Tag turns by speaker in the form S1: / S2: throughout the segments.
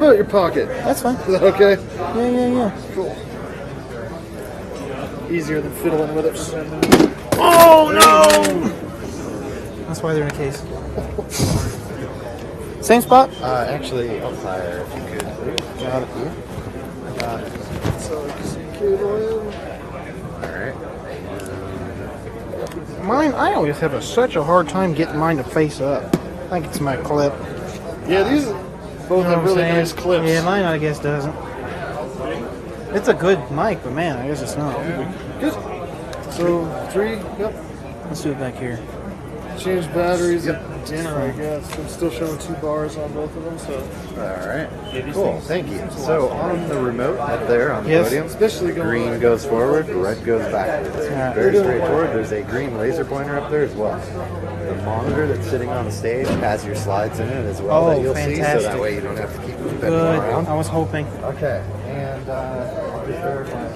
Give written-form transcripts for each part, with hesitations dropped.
S1: about your pocket?
S2: That's fine.
S1: Is that okay?
S2: Yeah.
S1: Cool. Easier than fiddling with it.
S2: Oh no! That's why they're in a case. Same spot?
S3: Actually, up higher if you could, please.
S2: Got it.
S1: So cable in.
S3: Alright.
S2: Mine, I always have such a hard time getting mine to face up. I think it's my clip.
S1: Yeah, these both have really nice clips.
S2: Yeah, mine I guess doesn't. It's a good mic, but man, I guess it's not.
S1: Good. So 3, yep.
S2: Let's do it back here.
S1: Change batteries at dinner, I guess. I'm still showing 2 bars on both of them, so.
S3: Alright. Cool, thank you. So on the remote up there on the podium,
S1: especially going
S3: green goes forward, red goes backwards.
S2: Alright.
S3: Very straightforward. There's a green laser pointer up there as well. The monitor that's sitting on the stage has your slides in it as well that you'll see, so that way you don't have to keep bending
S2: Good.
S3: around.
S2: I was hoping.
S3: Okay, and I'll just verify.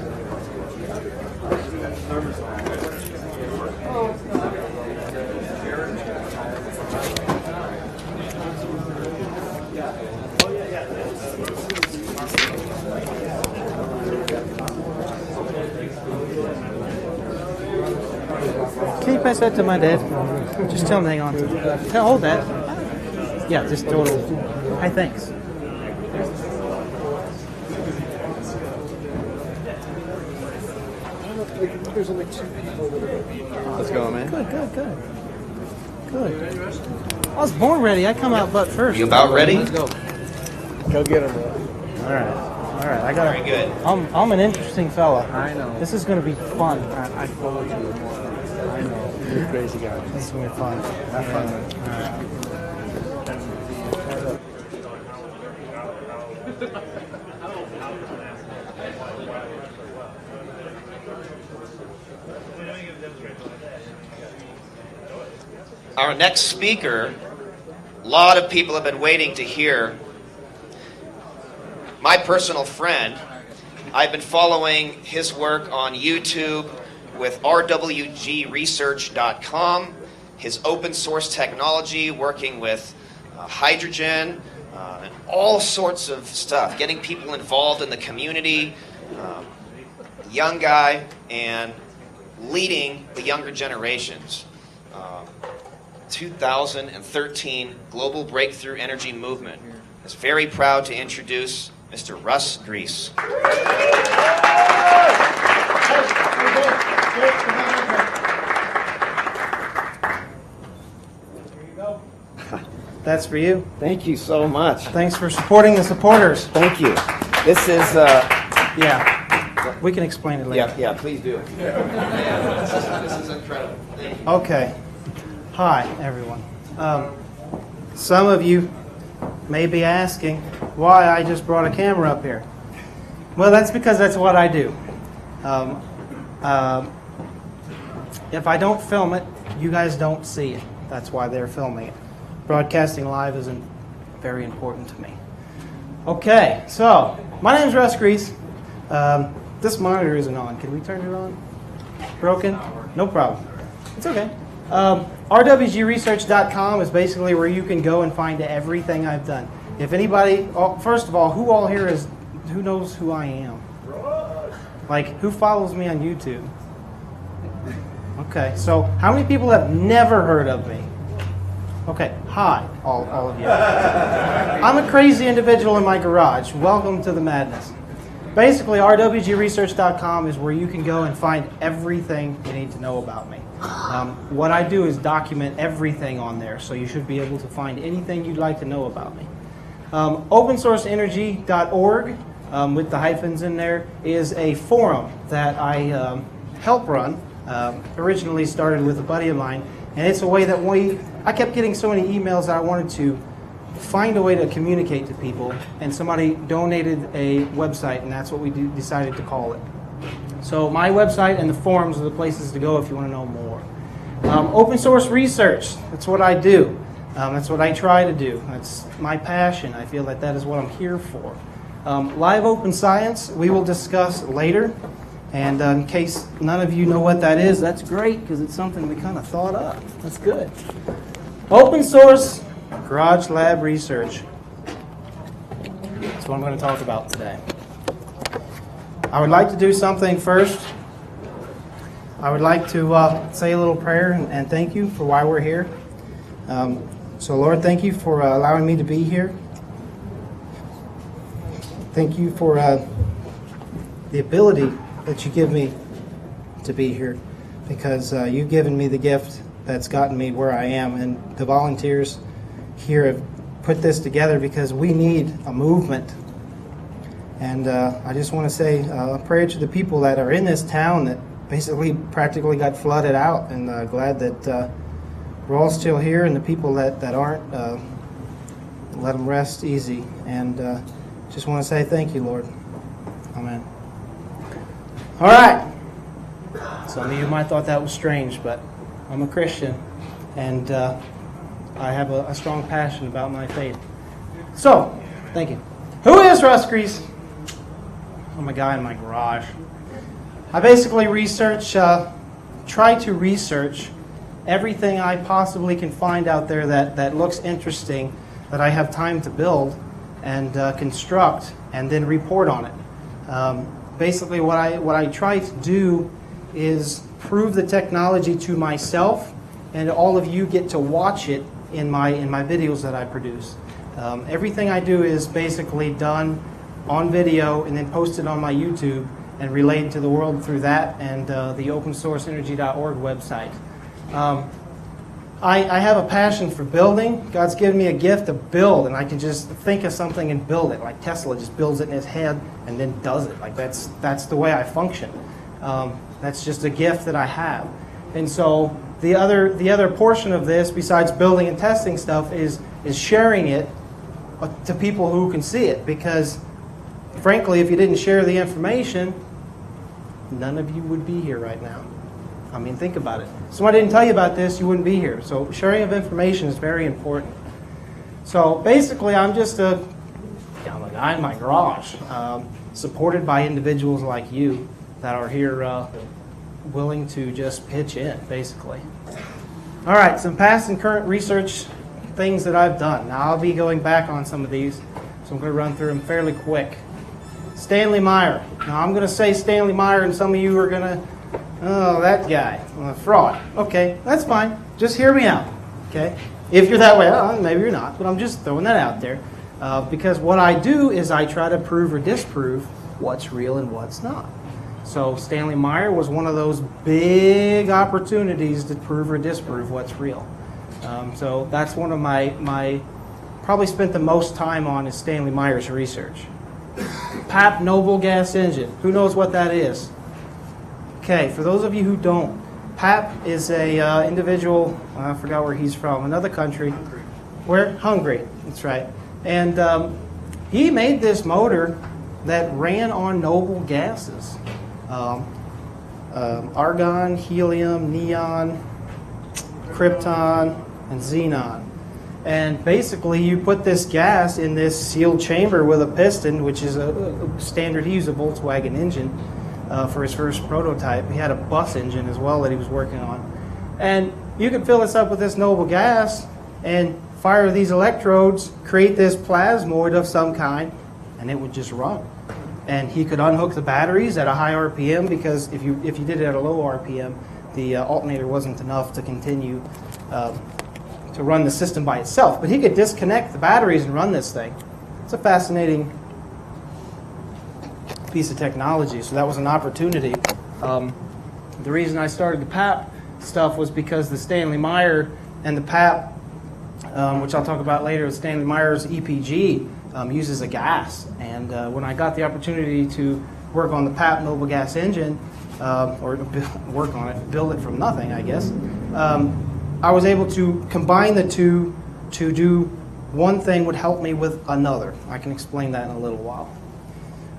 S2: Can you pass that to my dad? Just tell him to hang on to it. Tell, hold that. Yeah, just total. Hi, thanks.
S1: There's only 2 people that are.
S3: Let's go, man.
S2: Good. I was born ready. I come out butt first.
S4: You about ready?
S2: Let's go.
S1: Go get them, bro.
S2: All right. I got.
S4: Very good.
S2: I'm an interesting fella.
S1: I know.
S2: This is going to be fun.
S1: I follow you. I know. You're a crazy guy.
S2: This is going to be fun.
S1: Have fun, man.
S2: All right.
S4: Our next speaker, a lot of people have been waiting to hear. My personal friend, I've been following his work on YouTube with rwgresearch.com, his open source technology, working with hydrogen, and all sorts of stuff, getting people involved in the community, young guy, and leading the younger generations. 2013 Global Breakthrough Energy Movement is very proud to introduce Mr. Russ Gries.
S2: That's for you.
S5: Thank you so much.
S2: Thanks for supporting the supporters.
S5: Thank you. This is,
S2: Yeah. We can explain it later.
S5: yeah, please do.
S4: This is incredible.
S2: Okay. Hi, everyone. Some of you may be asking why I just brought a camera up here. Well, that's because that's what I do. If I don't film it, you guys don't see it. That's why they're filming it. Broadcasting live isn't very important to me. Okay, so my name is Russ Gries. This monitor isn't on. Can we turn it on? Broken? No problem. It's okay. rwgresearch.com is basically where you can go and find everything I've done. If anybody, first of all, who all here who knows who I am? Like, who follows me on YouTube? Okay, so how many people have never heard of me? Okay, hi, all of you. I'm a crazy individual in my garage. Welcome to the madness. Basically, rwgresearch.com is where you can go and find everything you need to know about me. What I do is document everything on there, so you should be able to find anything you'd like to know about me. OpenSourceEnergy.org, with the hyphens in there, is a forum that I help run. Originally started with a buddy of mine, and it's a way that I kept getting so many emails that I wanted to find a way to communicate to people, and somebody donated a website, and that's what we decided to call it. So my website and the forums are the places to go if you want to know more. Open source research, that's what I do. That's what I try to do. That's my passion. I feel that is what I'm here for. Live open science, we will discuss later. And in case none of you know what that is, that's great, because it's something we kind of thought up. That's good. Open source garage lab research. That's what I'm going to talk about today. I would like to do something first. I would like to say a little prayer and thank you for why we're here. So Lord, thank you for allowing me to be here. Thank you for the ability that you give me to be here, because you've given me the gift that's gotten me where I am, and the volunteers here have put this together because we need a movement. And I just want to say a prayer to the people that are in this town that basically practically got flooded out, and glad that we're all still here, and the people that aren't, let them rest easy. And just want to say thank you, Lord. Amen. All right. Some of you might thought that was strange, but I'm a Christian, and I have a strong passion about my faith. So, thank you. Who is Russ Gries? I'm a guy in my garage. I basically try to research everything I possibly can find out there that looks interesting, that I have time to build and construct, and then report on it. Basically, what I try to do is prove the technology to myself, and all of you get to watch it in my videos that I produce. Everything I do is basically done on video and then posted on my YouTube and relayed to the world through that and the opensourceenergy.org website. I have a passion for building. God's given me a gift to build, and I can just think of something and build it. Like Tesla just builds it in his head and then does it. Like that's the way I function. That's just a gift that I have. And so the other portion of this, besides building and testing stuff, is sharing it to people who can see it. Because frankly, if you didn't share the information, none of you would be here right now. I mean, think about it. If someone didn't tell you about this, you wouldn't be here. So sharing of information is very important. So basically, I'm just a guy in my garage, supported by individuals like you that are here willing to just pitch in, basically. All right, some past and current research things that I've done. Now, I'll be going back on some of these, so I'm going to run through them fairly quick. Stanley Meyer. Now, I'm going to say Stanley Meyer, and some of you are going to, oh, that guy, fraud. Okay, that's fine. Just hear me out, okay? If you're that way, maybe you're not, but I'm just throwing that out there. Because what I do is I try to prove or disprove what's real and what's not. So Stanley Meyer was one of those big opportunities to prove or disprove what's real. So that's one of my probably spent the most time on is Stanley Meyer's research. PAP noble gas engine. Who knows what that is? Okay, for those of you who don't, PAP is a individual, I forgot where he's from, another country. Where? Hungary, that's right. And he made this motor that ran on noble gases. Argon, helium, neon, krypton, and xenon. And basically you put this gas in this sealed chamber with a piston, which is a standard, he used a Volkswagen engine for his first prototype. He had a bus engine as well that he was working on. And you could fill this up with this noble gas and fire these electrodes, create this plasmoid of some kind, and it would just run. And he could unhook the batteries at a high RPM, because if you did it at a low RPM, the alternator wasn't enough to continue to run the system by itself. But he could disconnect the batteries and run this thing. It's a fascinating piece of technology. So that was an opportunity. The reason I started the PAP stuff was because the Stanley Meyer and the PAP, which I'll talk about later, Stanley Meyer's EPG uses a gas. And when I got the opportunity to work on the PAP noble gas engine, or work on it, build it from nothing, I guess, I was able to combine the two to do one thing would help me with another. I can explain that in a little while.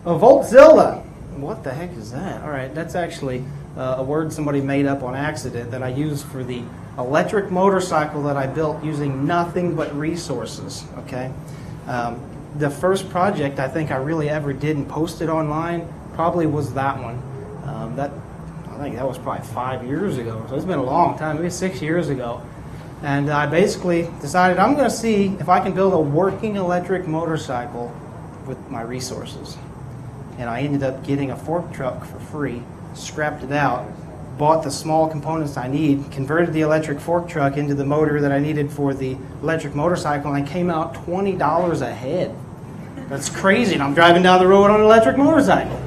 S2: Voltzilla. What the heck is that? All right, that's actually a word somebody made up on accident that I use for the electric motorcycle that I built using nothing but resources, okay? The first project I think I really ever did and posted online probably was that one. I think that was probably 5 years ago, so it's been a long time, maybe 6 years ago. And I basically decided I'm going to see if I can build a working electric motorcycle with my resources. And I ended up getting a fork truck for free, scrapped it out, bought the small components I need, converted the electric fork truck into the motor that I needed for the electric motorcycle, and I came out $20 ahead. That's crazy, and I'm driving down the road on an electric motorcycle.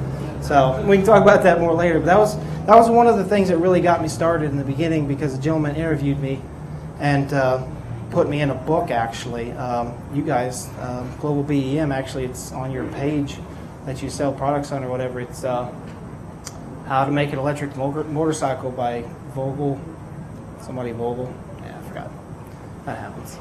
S2: So we can talk about that more later. But that was one of the things that really got me started in the beginning, because a gentleman interviewed me and put me in a book, actually. You guys, GlobalBEM, actually, it's on your page that you sell products on or whatever. It's How to Make an Electric Motorcycle by Vogel. Somebody Vogel. Yeah, I forgot. That happens.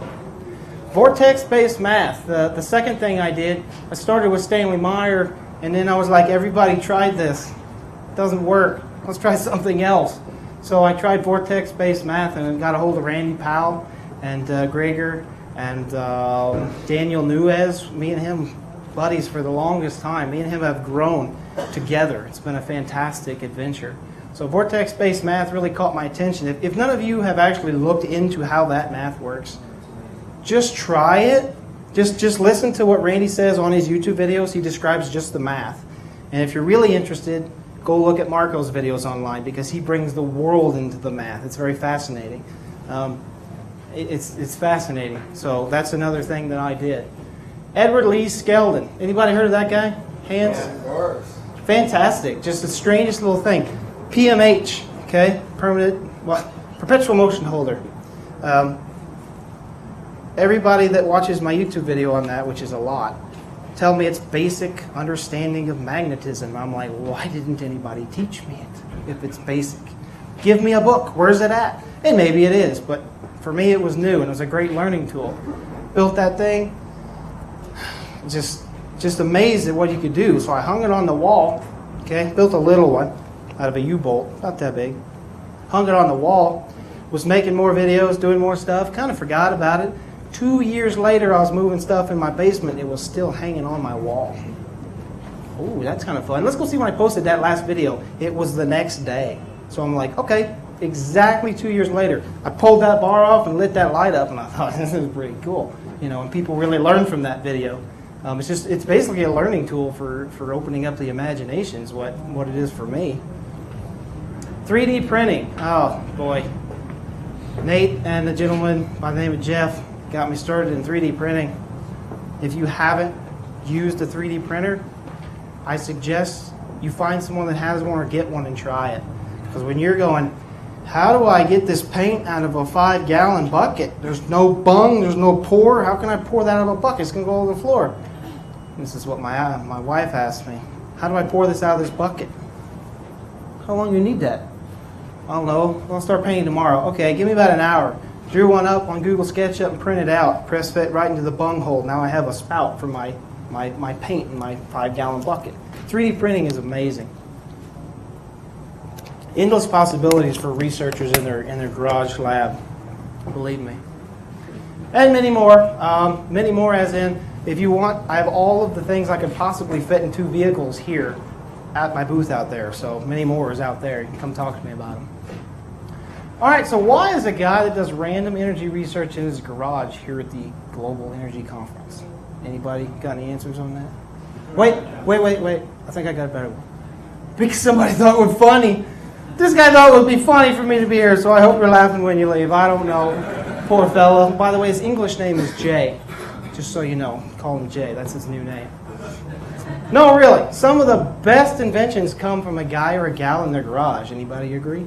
S2: Vortex-based math. The second thing I did, I started with Stanley Meyer, and then I was like, everybody tried this. It doesn't work. Let's try something else. So I tried vortex-based math and got a hold of Randy Powell and Gregor and Daniel Nuez. Me and him, buddies for the longest time. Me and him have grown together. It's been a fantastic adventure. So vortex-based math really caught my attention. If none of you have actually looked into how that math works, just try it. Just listen to what Randy says on his YouTube videos. He describes just the math. And if you're really interested, go look at Marco's videos online, because he brings the world into the math. It's very fascinating. It's fascinating. So that's another thing that I did. Edward Lee Skeldon. Anybody heard of that guy? Hands?
S3: Yeah, of course.
S2: Fantastic. Just the strangest little thing. PMH, okay? Perpetual motion holder. Everybody that watches my YouTube video on that, which is a lot, tell me it's basic understanding of magnetism. I'm like, why didn't anybody teach me it if it's basic? Give me a book. Where's it at? And maybe it is, but for me it was new and it was a great learning tool. Built that thing, just amazed at what you could do. So I hung it on the wall, okay? Built a little one out of a U-bolt, not that big. Hung it on the wall, was making more videos, doing more stuff, kind of forgot about it. 2 years later, I was moving stuff in my basement. It was still hanging on my wall. Ooh, that's kind of fun. Let's go see when I posted that last video. It was the next day. So I'm like, okay, exactly 2 years later. I pulled that bar off and lit that light up, and I thought, this is pretty cool. You know, and people really learned from that video. It's basically a learning tool for opening up the imagination is what it is for me. 3D printing. Oh, boy. Nate and the gentleman by the name of Jeff got me started in 3D printing. If you haven't used a 3D printer, I suggest you find someone that has one or get one and try it. Because when you're going, how do I get this paint out of a 5-gallon bucket? There's no bung, there's no pour. How can I pour that out of a bucket? It's going to go over the floor. This is what my wife asked me. How do I pour this out of this bucket? How long do you need that? I don't know. I'll start painting tomorrow. Okay, give me about an hour. Drew one up on Google SketchUp and printed out. Press fit right into the bung hole. Now I have a spout for my paint in my 5-gallon bucket. 3D printing is amazing. Endless possibilities for researchers in their garage lab. Believe me. And many more. Many more as in, if you want, I have all of the things I could possibly fit in 2 vehicles here at my booth out there. So many more is out there. You can come talk to me about them. All right, so why is a guy that does random energy research in his garage here at the Global Energy Conference? Anybody got any answers on that? Wait. I think I got a better one. Because somebody thought it was funny. This guy thought it would be funny for me to be here, so I hope you're laughing when you leave. I don't know. Poor fella. By the way, his English name is Jay. Just so you know, call him Jay. That's his new name. No, really. Some of the best inventions come from a guy or a gal in their garage. Anybody agree?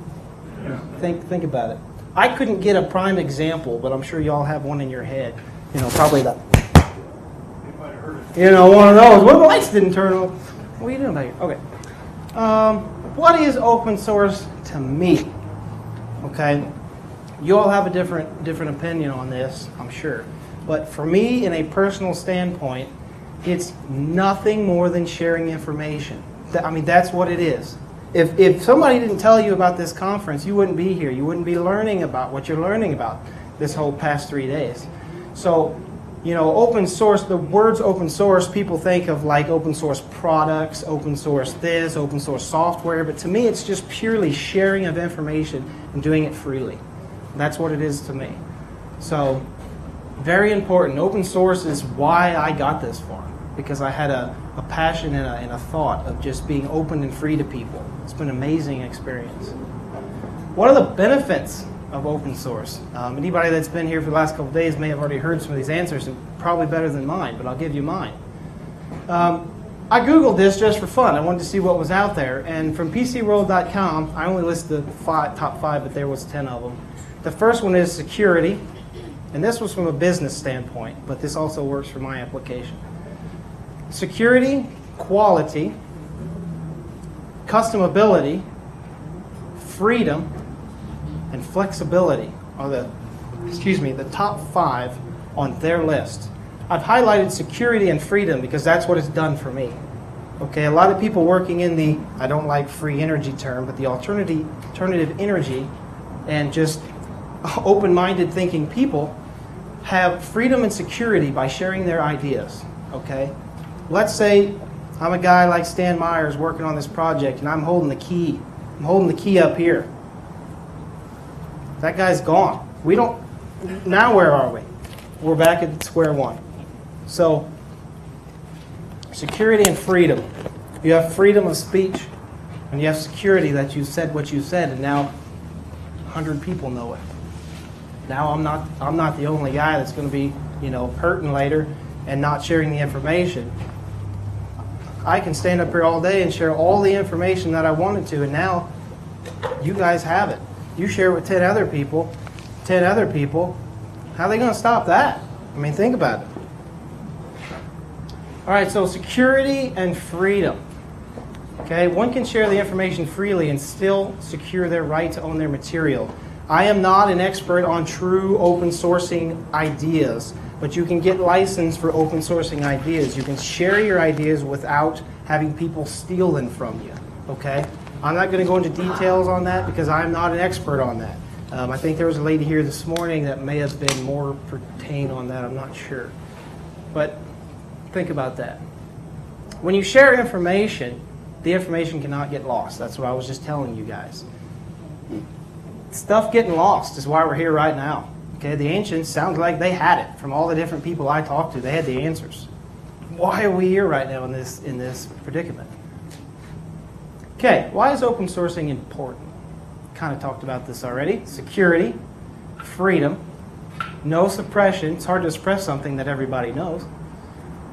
S2: Think about it. I couldn't get a prime example, but I'm sure y'all have one in your head. You know, probably the, one of those. Well, the lights didn't turn on. What are you doing back here? Okay. What is open source to me? Okay. You all have a different opinion on this, I'm sure. But for me, in a personal standpoint, it's nothing more than sharing information. I mean, that's what it is. If somebody didn't tell you about this conference, you wouldn't be here. You wouldn't be learning about what you're learning about this whole past 3 days. So, open source, the words open source, people think of like open source products, open source this, open source software. But to me, it's just purely sharing of information and doing it freely. That's what it is to me. So, very important. Open source is why I got this far. because I had a passion and a thought of just being open and free to people. It's been an amazing experience. What are the benefits of open source? Anybody that's been here for the last couple of days may have already heard some of these answers, and probably better than mine, but I'll give you mine. I Googled this just for fun. I wanted to see what was out there, and from PCWorld.com, I only listed the top 5, but there was 10 of them. The first one is security, and this was from a business standpoint, but this also works for my application. Security, quality, customability, freedom, and flexibility are the top 5 on their list. I've highlighted security and freedom because that's what it's done for me. Okay, a lot of people working in the, I don't like free energy term, but the alternative energy and just open-minded thinking people have freedom and security by sharing their ideas. Okay, let's say I'm a guy like Stan Myers working on this project and I'm holding the key. I'm holding the key up here. That guy's gone. We don't, now where are we? We're back at square one. So, security and freedom. You have freedom of speech, and you have security that you said what you said, and now 100 people know it. Now I'm not the only guy that's going to be, hurting later and not sharing the information. I can stand up here all day and share all the information that I wanted to, and now you guys have it. You share it with 10 other people. How are they going to stop that? I mean, think about it. All right, so security and freedom. Okay, one can share the information freely and still secure their right to own their material. I am not an expert on true open sourcing ideas, but you can get licensed for open sourcing ideas. You can share your ideas without having people steal them from you. Okay, I'm not going to go into details on that because I'm not an expert on that. I think there was a lady here this morning that may have been more pertained on that. I'm not sure, but think about that. When you share information, the information cannot get lost. That's what I was just telling you guys. Stuff getting lost is why we're here right now. Okay, the ancients sounds like they had it from all the different people I talked to. They had the answers. Why are we here right now in this predicament? Okay, why is open sourcing important? Kind of talked about this already. Security, freedom, no suppression. It's hard to suppress something that everybody knows.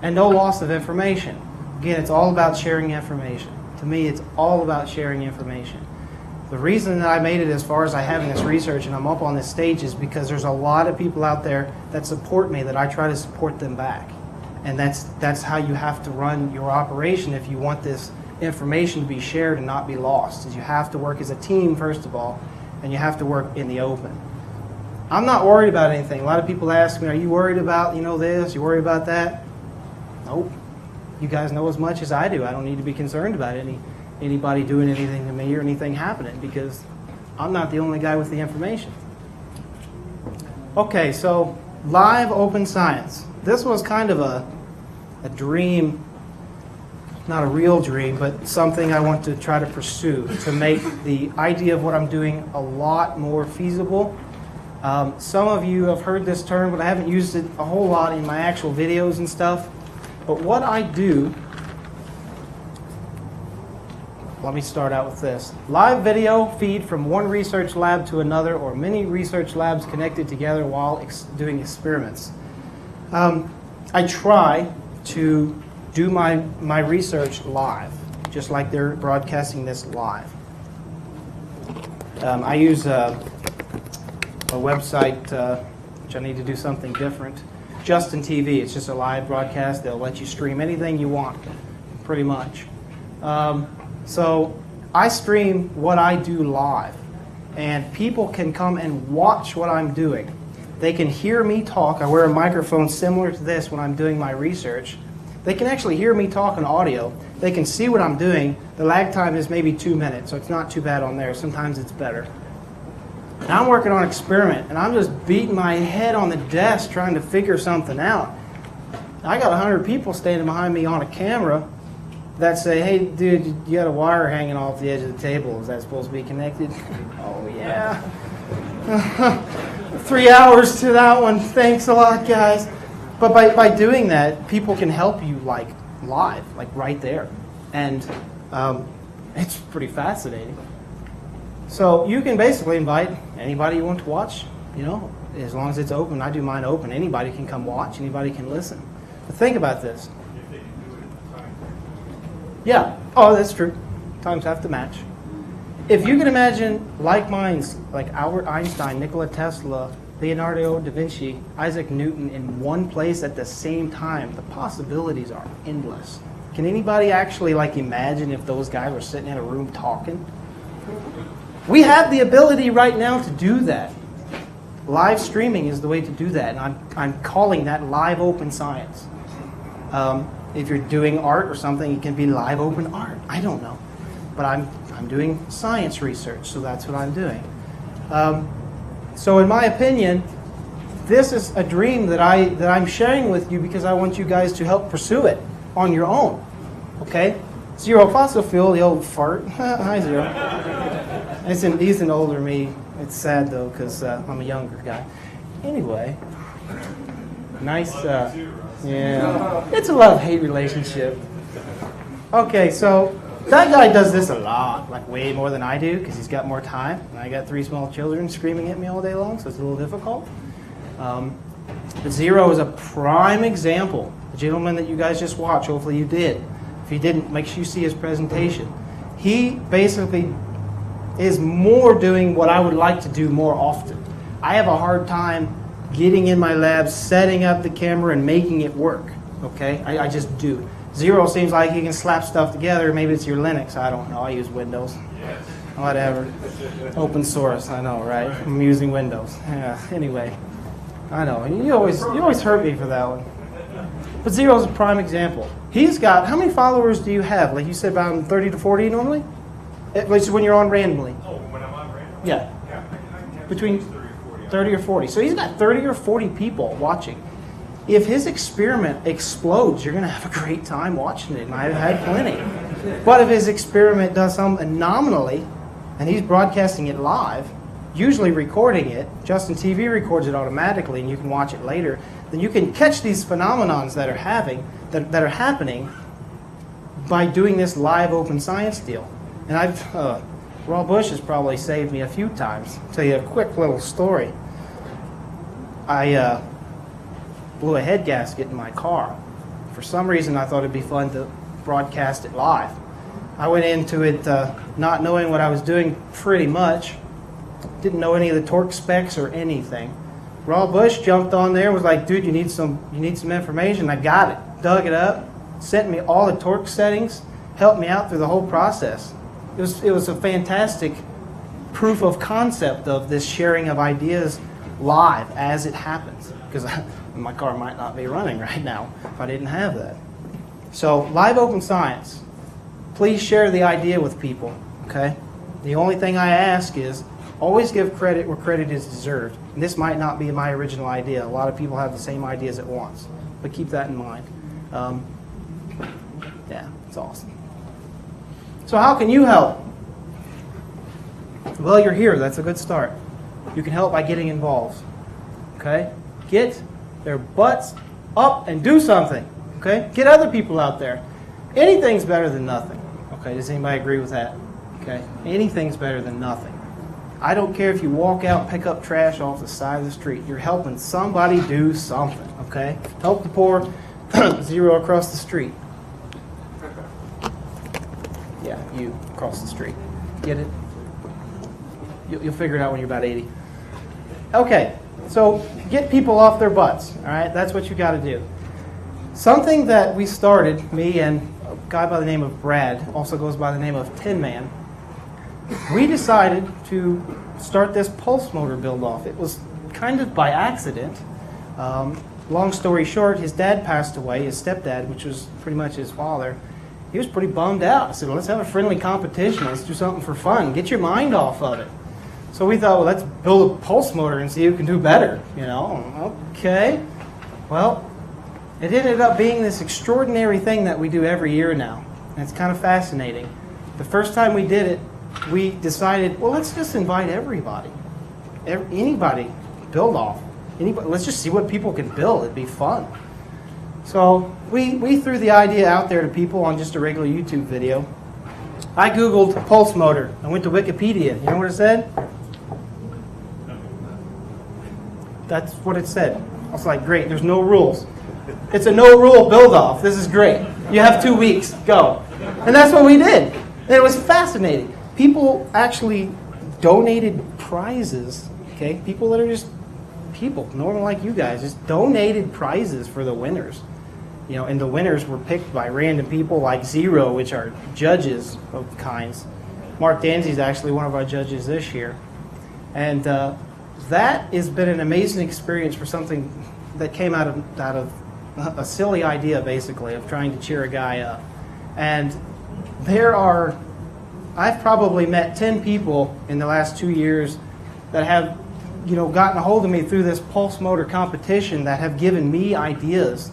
S2: And no loss of information. Again, it's all about sharing information. To me, it's all about sharing information. The reason that I made it as far as I have in this research and I'm up on this stage is because there's a lot of people out there that support me that I try to support them back. And that's how you have to run your operation if you want this information to be shared and not be lost. Is you have to work as a team, first of all, and you have to work in the open. I'm not worried about anything. A lot of people ask me, are you worried about this? You worried about that? Nope. You guys know as much as I do. I don't need to be concerned about anybody doing anything to me or anything happening because I'm not the only guy with the information. Okay, so live open science. This was kind of a dream, not a real dream, but something I want to try to pursue to make the idea of what I'm doing a lot more feasible. Some of you have heard this term, but I haven't used it a whole lot in my actual videos and stuff. But what I do, let me start out with this. Live video feed from one research lab to another or many research labs connected together while doing experiments. I try to do my research live, just like they're broadcasting this live. I use a website, which I need to do something different. Justin TV, it's just a live broadcast. They'll let you stream anything you want, pretty much. So I stream what I do live, and people can come and watch what I'm doing. They can hear me talk. I wear a microphone similar to this when I'm doing my research. They can actually hear me talk in audio. They can see what I'm doing. The lag time is maybe 2 minutes, so it's not too bad on there. Sometimes it's better. And I'm working on an experiment, and I'm just beating my head on the desk trying to figure something out. I got 100 people standing behind me on a camera that say, hey, dude, you got a wire hanging off the edge of the table. Is that supposed to be connected? Oh, yeah. 3 hours to that one. Thanks a lot, guys. But by doing that, people can help you like live, like right there. And it's pretty fascinating. So you can basically invite anybody you want to watch, you know, as long as it's open. I do mine open. Anybody can come watch. Anybody can listen. But think about this. Yeah. Oh, that's true. Times have to match. If you can imagine like minds, like Albert Einstein, Nikola Tesla, Leonardo da Vinci, Isaac Newton in one place at the same time, the possibilities are endless. Can anybody actually like imagine if those guys were sitting in a room talking? We have the ability right now to do that. Live streaming is the way to do that, and I'm calling that live open science. If you're doing art or something, it can be live open art. I don't know, but I'm doing science research, so that's what I'm doing. So in my opinion, this is a dream that I'm sharing with you because I want you guys to help pursue it on your own. Okay? Zero fossil fuel, the old fart. Hi, Zero. He's an older me. It's sad though because I'm a younger guy. Anyway, nice. Yeah, it's a love-hate relationship. Okay, so that guy does this a lot, like way more than I do because he's got more time. And I got 3 small children screaming at me all day long, so it's a little difficult. But Zero is a prime example. The gentleman that you guys just watched, hopefully you did. If you didn't, make sure you see his presentation. He basically is more doing what I would like to do more often. I have a hard time getting in my lab, setting up the camera, and making it work. Okay? I just do. Zero seems like he can slap stuff together. Maybe it's your Linux. I don't know. I use Windows. Yes. Whatever. Open source. I know, right? I'm using Windows. Yeah. Anyway, I know. You always hurt me for that one. But Zero's a prime example. He's got, how many followers do you have? Like you said, about 30 to 40 normally? At least when you're on randomly.
S6: Oh, when I'm on randomly?
S2: Yeah.
S6: I
S2: Between
S6: 30 or 40.
S2: 30 or 40. So he's got 30 or 40 people watching. If his experiment explodes, you're going to have a great time watching it. And I've had plenty. But if his experiment does some anomaly, and he's broadcasting it live, usually recording it, Justin TV records it automatically, and you can watch it later, then you can catch these phenomenons that are happening by doing this live open science deal. And Raw Bush has probably saved me a few times. I'll tell you a quick little story. I blew a head gasket in my car. For some reason, I thought it'd be fun to broadcast it live. I went into it not knowing what I was doing pretty much. Didn't know any of the torque specs or anything. Raw Bush jumped on there, was like, dude, you need some information. I got it. Dug it up, sent me all the torque settings, helped me out through the whole process. It was a fantastic proof of concept of this sharing of ideas live as it happens. Because my car might not be running right now if I didn't have that. So, live open science. Please share the idea with people, okay? The only thing I ask is always give credit where credit is deserved. And this might not be my original idea. A lot of people have the same ideas at once. But keep that in mind. Yeah, it's awesome. So how can you help? Well, you're here. That's a good start. You can help by getting involved. Okay? Get their butts up and do something. Okay? Get other people out there. Anything's better than nothing. Okay? Does anybody agree with that? Okay? Anything's better than nothing. I don't care if you walk out and pick up trash off the side of the street. You're helping somebody do something. Okay? Help the poor. Zero across the street. Yeah, you across the street. Get it? You'll figure it out when you're about 80. Okay, so get people off their butts. All right, that's what you got to do. Something that we started, me and a guy by the name of Brad, also goes by the name of Tin Man. We decided to start this pulse motor build-off. It was kind of by accident. Long story short, his dad passed away, his stepdad, which was pretty much his father. He was pretty bummed out. I said, well, let's have a friendly competition. Let's do something for fun. Get your mind off of it. So we thought, well, let's build a pulse motor and see who can do better. You know, okay. Well, it ended up being this extraordinary thing that we do every year now. And it's kind of fascinating. The first time we did it, we decided, well, let's just invite everybody. Anybody, build off. Anybody, let's just see what people can build. It'd be fun. So we threw the idea out there to people on just a regular YouTube video. I Googled pulse motor. I went to Wikipedia. You know what it said? That's what it said. I was like, great, there's no rules. It's a no-rule build-off. This is great. You have 2 weeks. Go. And that's what we did. And it was fascinating. People actually donated prizes. Okay, people that are just people, normal like you guys, just donated prizes for the winners. You know, and the winners were picked by random people like Zero, which are judges of kinds. Mark Danzy is actually one of our judges this year. And that has been an amazing experience for something that came out of a silly idea, basically, of trying to cheer a guy up. And I've probably met 10 people in the last 2 years that have, you know, gotten a hold of me through this pulse motor competition that have given me ideas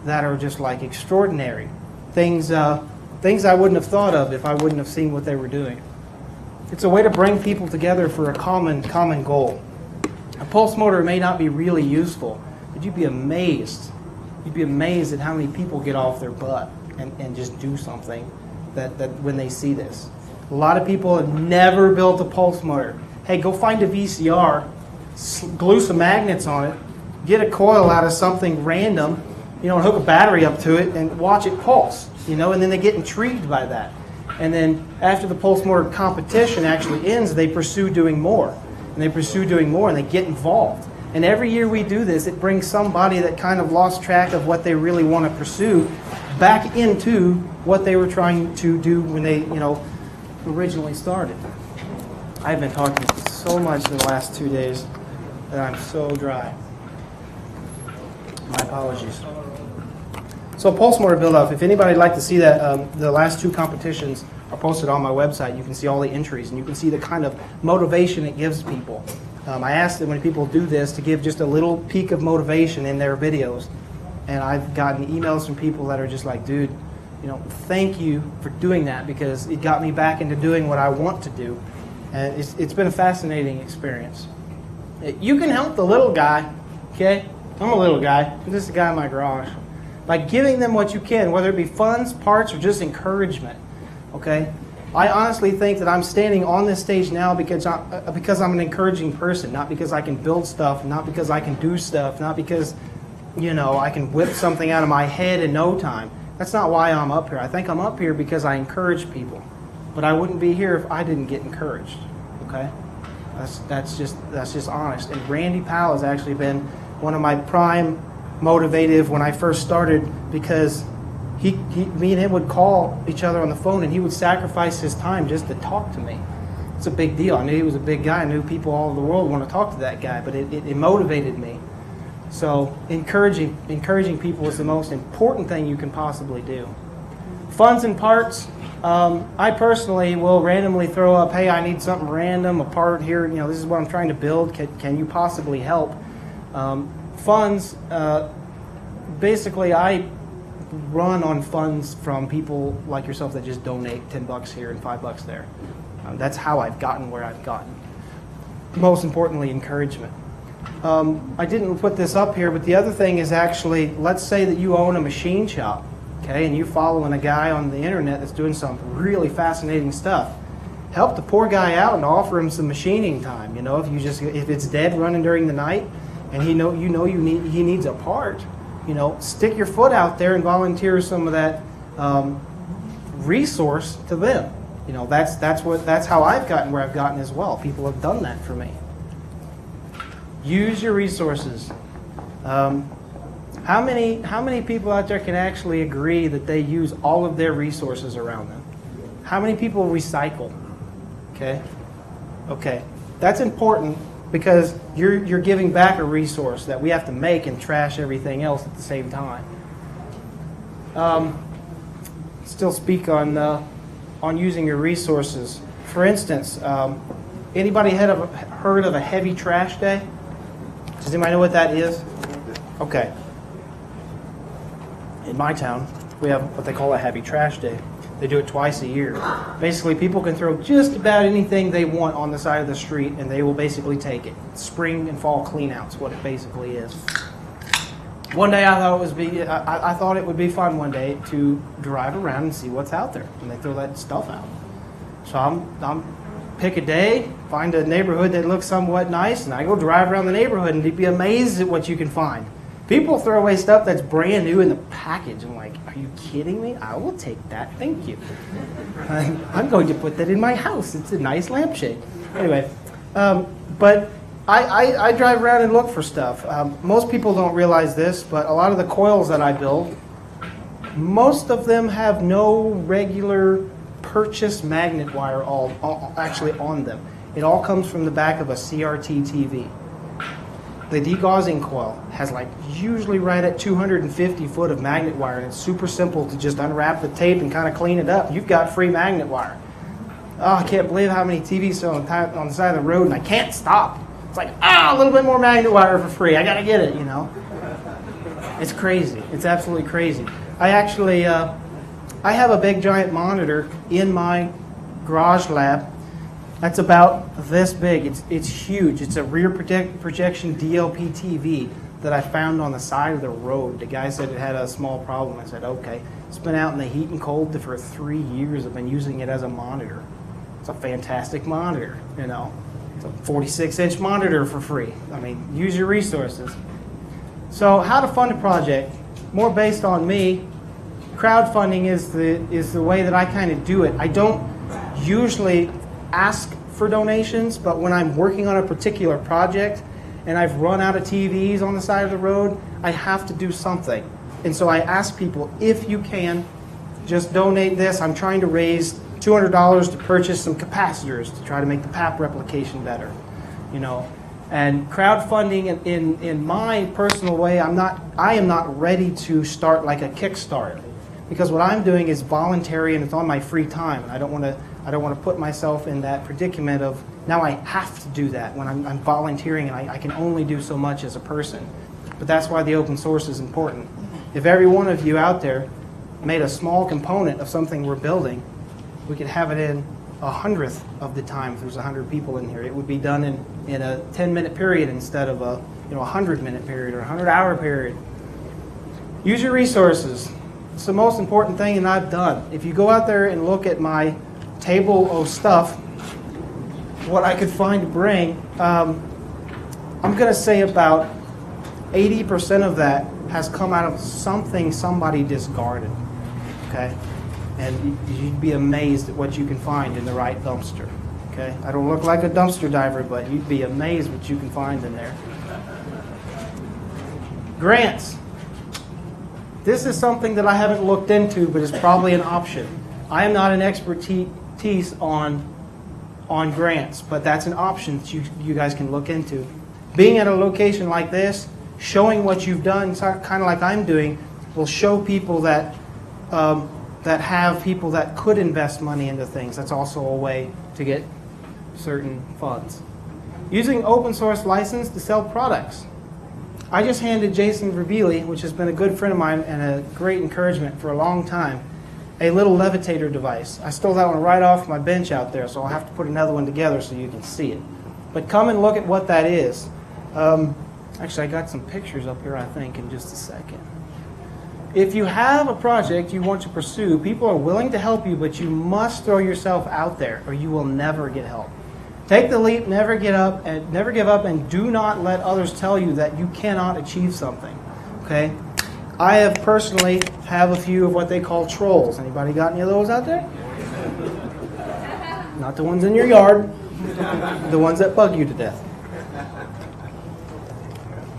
S2: that are just like extraordinary. Things I wouldn't have thought of if I wouldn't have seen what they were doing. It's a way to bring people together for a common goal. A pulse motor may not be really useful, but you'd be amazed. You'd be amazed at how many people get off their butt and just do something that when they see this. A lot of people have never built a pulse motor. Hey, go find a VCR, glue some magnets on it, get a coil out of something random, you know, and hook a battery up to it and watch it pulse, you know, and then they get intrigued by that. And then after the pulse motor competition actually ends, they pursue doing more. And they pursue doing more, and they get involved. And every year we do this, it brings somebody that kind of lost track of what they really want to pursue back into what they were trying to do when they, you know, originally started. I've been talking so much in the last 2 days that I'm so dry. My apologies. So pulse motor build-up, if anybody would like to see that, the last 2 competitions are posted on my website. You can see all the entries, and you can see the kind of motivation it gives people. I asked them when people do this to give just a little peek of motivation in their videos. And I've gotten emails from people that are just like, dude, you know, thank you for doing that because it got me back into doing what I want to do. And it's been a fascinating experience. You can help the little guy, okay? I'm a little guy. I'm just a guy in my garage. By giving them what you can, whether it be funds, parts, or just encouragement, okay? I honestly think that I'm standing on this stage now because I'm an encouraging person, not because I can build stuff, not because I can do stuff, not because, you know, I can whip something out of my head in no time. That's not why I'm up here. I think I'm up here because I encourage people. But I wouldn't be here if I didn't get encouraged, okay? That's just honest. And Randy Powell has actually been one of my prime motivative when I first started because me and him would call each other on the phone and he would sacrifice his time just to talk to me. It's a big deal. I knew he was a big guy. I knew people all over the world want to talk to that guy, but it motivated me. So encouraging people is the most important thing you can possibly do. Funds and parts, I personally will randomly throw up, hey, I need something random, a part here, you know, this is what I'm trying to build. Can you possibly help? Funds, basically I run on funds from people like yourself that just donate $10 here and $5 there. That's how I've gotten where I've gotten. Most importantly, encouragement. I didn't put this up here, but the other thing is actually, let's say that you own a machine shop, okay, and you're following a guy on the internet that's doing some really fascinating stuff. Help the poor guy out and offer him some machining time. You know, if it's dead running during the night, and he needs a part, you know, stick your foot out there and volunteer some of that resource to them. You know, that's how I've gotten where I've gotten as well. People have done that for me. Use your resources. How many people out there can actually agree that they use all of their resources around them? How many people recycle? Okay, that's important because you're giving back a resource that we have to make and trash everything else at the same time. Still speak on using your resources. For instance, anybody heard of a heavy trash day? Does anybody know what that is? Okay. In my town, we have what they call a heavy trash day. They do it twice a year. Basically, people can throw just about anything they want on the side of the street, and they will basically take it. Spring and fall cleanouts, what it basically is. One day I thought it would be fun one day to drive around and see what's out there when they throw that stuff out. So I'm pick a day, find a neighborhood that looks somewhat nice, and I go drive around the neighborhood and you'd be amazed at what you can find. People throw away stuff that's brand new in the package. I'm like, are you kidding me? I will take that, thank you. I'm going to put that in my house. It's a nice lampshade. Anyway, but I drive around and look for stuff. Most people don't realize this, but a lot of the coils that I build, most of them have no regular purchased magnet wire actually on them. It all comes from the back of a CRT TV. The degaussing coil has like usually right at 250 foot of magnet wire, and it's super simple to just unwrap the tape and kind of clean it up. You've got free magnet wire. Oh, I can't believe how many TVs are on the side of the road, and I can't stop. It's like, a little bit more magnet wire for free. I got to get it, you know. It's crazy. It's absolutely crazy. I actually, I have a big giant monitor in my garage lab. That's about this big. It's huge. It's a rear projection DLP TV that I found on the side of the road. The guy said it had a small problem. I said, okay. It's been out in the heat and cold for 3 years. I've been using it as a monitor. It's a fantastic monitor, you know. It's a 46-inch monitor for free. I mean, use your resources. So how to fund a project, more based on me. Crowdfunding is the way that I kind of do it. I don't usually ask for donations, but when I'm working on a particular project and I've run out of TVs on the side of the road, I have to do something. And so I ask people, if you can, just donate this. I'm trying to raise $200 to purchase some capacitors to try to make the PAP replication better, you know. And crowdfunding, in my personal way, I am not ready to start like a Kickstarter, because what I'm doing is voluntary and it's on my free time. And I don't want to put myself in that predicament of now I have to do that when I'm volunteering, and I can only do so much as a person. But that's why the open source is important. If every one of you out there made a small component of something we're building, we could have it in 1/100th of the time. If there's 100 people in here, it would be done in a 10-minute period instead of a 100-minute period or a 100-hour period. Use your resources. It's the most important thing that I've done. If you go out there and look at my table of stuff, what I could find to bring, I'm going to say about 80% of that has come out of something somebody discarded. Okay? And you'd be amazed at what you can find in the right dumpster. Okay? I don't look like a dumpster diver, but you'd be amazed what you can find in there. Grants. This is something that I haven't looked into, but is probably an option. I am not an expertise on grants, but that's an option that you guys can look into. Being at a location like this, showing what you've done, kind of like I'm doing, will show people that have people that could invest money into things. That's also a way to get certain funds. Using open source license to sell products. I just handed Jason Verbili, which has been a good friend of mine and a great encouragement for a long time, a little levitator device. I stole that one right off my bench out there, so I'll have to put another one together so you can see it. But come and look at what that is. Actually, I got some pictures up here, I think, in just a second. If you have a project you want to pursue, people are willing to help you, but you must throw yourself out there or you will never get help. Take the leap, never give up, and do not let others tell you that you cannot achieve something. Okay? I have personally have a few of what they call trolls. Anybody got any of those out there? Not the ones in your yard, the ones that bug you to death.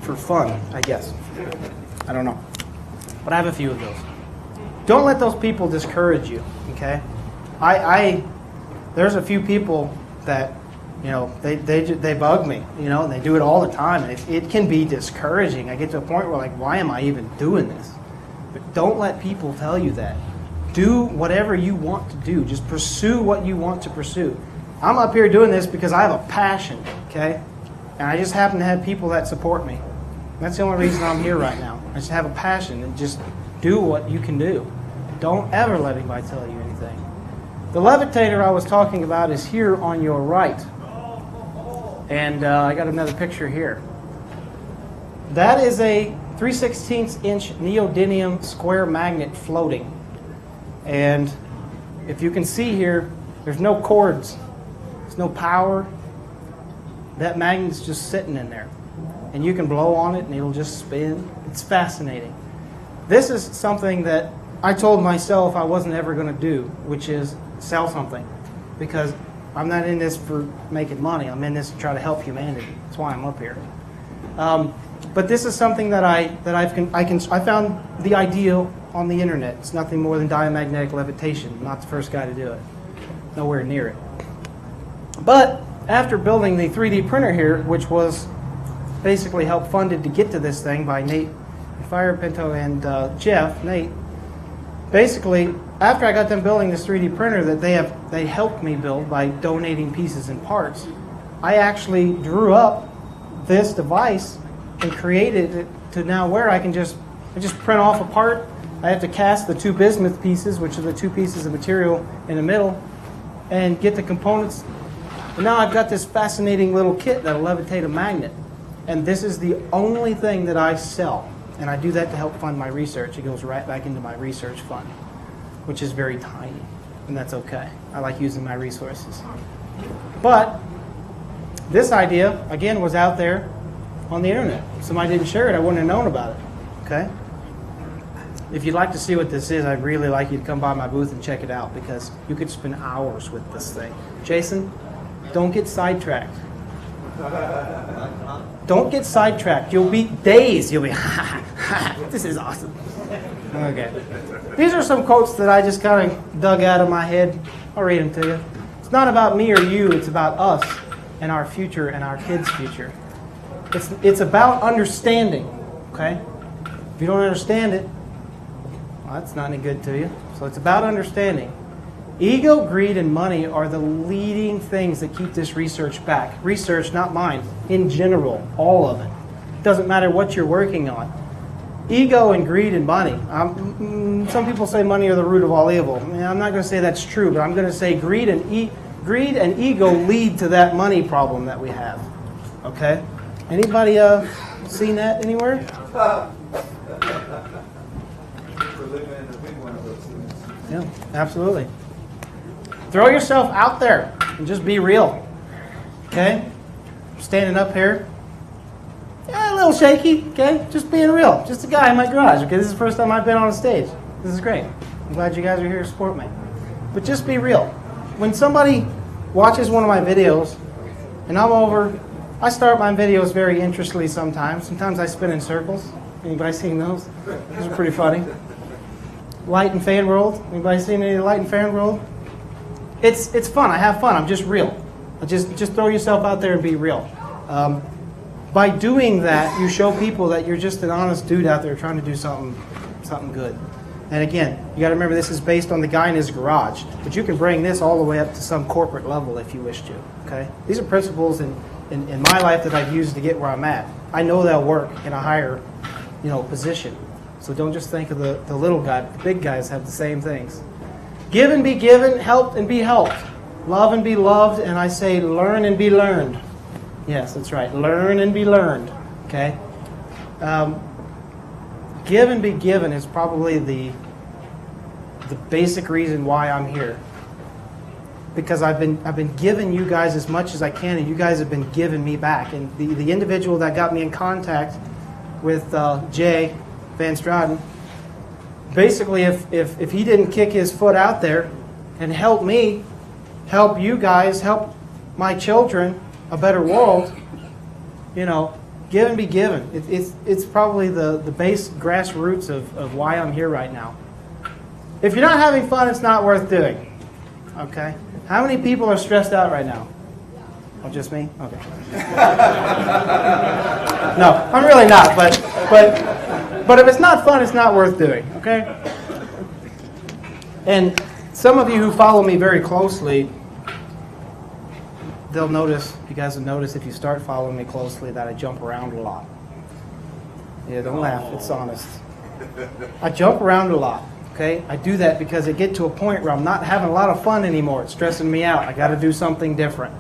S2: For fun, I guess. I don't know. But I have a few of those. Don't let those people discourage you, okay? There's a few people that, they bug me, and they do it all the time. And it can be discouraging. I get to a point where, why am I even doing this? But don't let people tell you that. Do whatever you want to do. Just pursue what you want to pursue. I'm up here doing this because I have a passion, okay? And I just happen to have people that support me. That's the only reason I'm here right now. I just have a passion, and just do what you can do. Don't ever let anybody tell you anything. The levitator I was talking about is here on your right. And I got another picture here. That is a 3/16" neodymium square magnet floating. And if you can see here, there's no cords, there's no power. That magnet's just sitting in there. And you can blow on it and it'll just spin. It's fascinating. This is something that I told myself I wasn't ever going to do, which is sell something. Because I'm not in this for making money. I'm in this to try to help humanity. That's why I'm up here. But this is something that I found the idea on the internet. It's nothing more than diamagnetic levitation. I'm not the first guy to do it. Nowhere near it. But after building the 3D printer here, which was basically help funded to get to this thing by Nate Firepinto and Jeff, Nate, basically after I got them building this 3D printer that they helped me build by donating pieces and parts, I actually drew up this device and created it to now where I just print off a part. I have to cast the two bismuth pieces, which are the two pieces of material in the middle, and get the components. And now I've got this fascinating little kit that'll levitate a magnet. And this is the only thing that I sell. And I do that to help fund my research. It goes right back into my research fund, which is very tiny. And that's okay. I like using my resources. But this idea, again, was out there on the internet. If somebody didn't share it, I wouldn't have known about it. Okay? If you'd like to see what this is, I'd really like you to come by my booth and check it out, because you could spend hours with this thing. Jason, don't get sidetracked. Don't get sidetracked. You'll be days. You'll be, this is awesome. Okay. These are some quotes that I just kind of dug out of my head. I'll read them to you. It's not about me or you. It's about us and our future and our kids' future. It's about understanding. Okay? If you don't understand it, well, that's not any good to you. So it's about understanding. Ego, greed, and money are the leading things that keep this research back. Research, not mine. In general, all of it. Doesn't matter what you're working on. Ego and greed and money. Some people say money are the root of all evil. I'm not going to say that's true, but I'm going to say greed and ego lead to that money problem that we have. Okay? Anybody seen that anywhere? Yeah, absolutely. Throw yourself out there and just be real. Okay? I'm standing up here. Yeah, a little shaky, okay? Just being real. Just a guy in my garage, okay? This is the first time I've been on a stage. This is great. I'm glad you guys are here to support me. But just be real. When somebody watches one of my videos and I'm over, I start my videos very interestingly sometimes. Sometimes I spin in circles. Anybody seen those? Those are pretty funny. Light and fan world. Anybody seen any light and fan world? It's fun. I have fun. I'm just real. Just throw yourself out there and be real. By doing that, you show people that you're just an honest dude out there trying to do something good. And again, you got to remember this is based on the guy in his garage, but you can bring this all the way up to some corporate level if you wish to. Okay, these are principles in my life that I've used to get where I'm at. I know they'll work in a higher, position. So don't just think of the little guy. The big guys have the same things. Give and be given, help and be helped. Love and be loved, and I say learn and be learned. Yes, that's right. Learn and be learned. Okay? Give and be given is probably the basic reason why I'm here. Because I've been giving you guys as much as I can, and you guys have been giving me back. And the individual that got me in contact with Jay Van Straten, basically, if he didn't kick his foot out there and help me, help you guys, help my children, a better world, give and be given. It's probably the base grassroots of why I'm here right now. If you're not having fun, it's not worth doing. Okay? How many people are stressed out right now? Oh, just me? Okay. No, I'm really not, but if it's not fun, it's not worth doing, okay? And some of you who follow me very closely, they'll notice, you guys will notice if you start following me closely that I jump around a lot. Yeah, don't laugh, it's honest. I jump around a lot, okay? I do that because I get to a point where I'm not having a lot of fun anymore. It's stressing me out. I got to do something different.